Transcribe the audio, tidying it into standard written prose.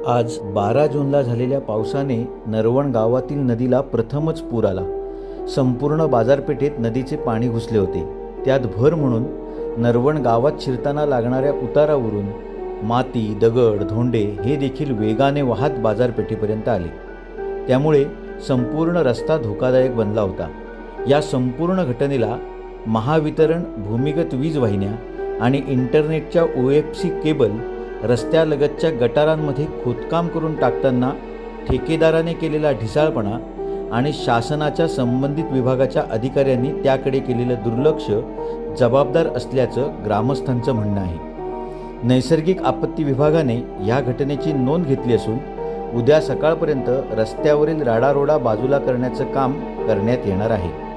आज 12 जूनला झालेल्या पावसाने नरवण गावातील नदीला प्रथमच पूर आला. संपूर्ण बाजारपेठेत नदीचे पाणी घुसले होते. त्यात भर म्हणून नरवण गावात शिरताना लागणाऱ्या उतारावरून माती, दगड, धोंडे हे देखील वेगाने वाहत बाजारपेठेपर्यंत आले. त्यामुळे संपूर्ण रस्ता धोकादायक बनला होता. या संपूर्ण घटनेला महावितरण, भूमिगत वीज वाहिन्या आणि इंटरनेटच्या OFC केबल रस्त्यालगतच्या गटारांमध्ये खोदकाम करून टाकताना ठेकेदाराने केलेला ढिसाळपणा आणि शासनाच्या संबंधित विभागाच्या अधिकाऱ्यांनी त्याकडे केलेलं दुर्लक्ष जबाबदार असल्याचं ग्रामस्थांचं म्हणणं आहे. नैसर्गिक आपत्ती विभागाने या घटनेची नोंद घेतली असून उद्या सकाळपर्यंत रस्त्यावरील राडारोडा बाजूला करण्याचं काम करण्यात येणार आहे.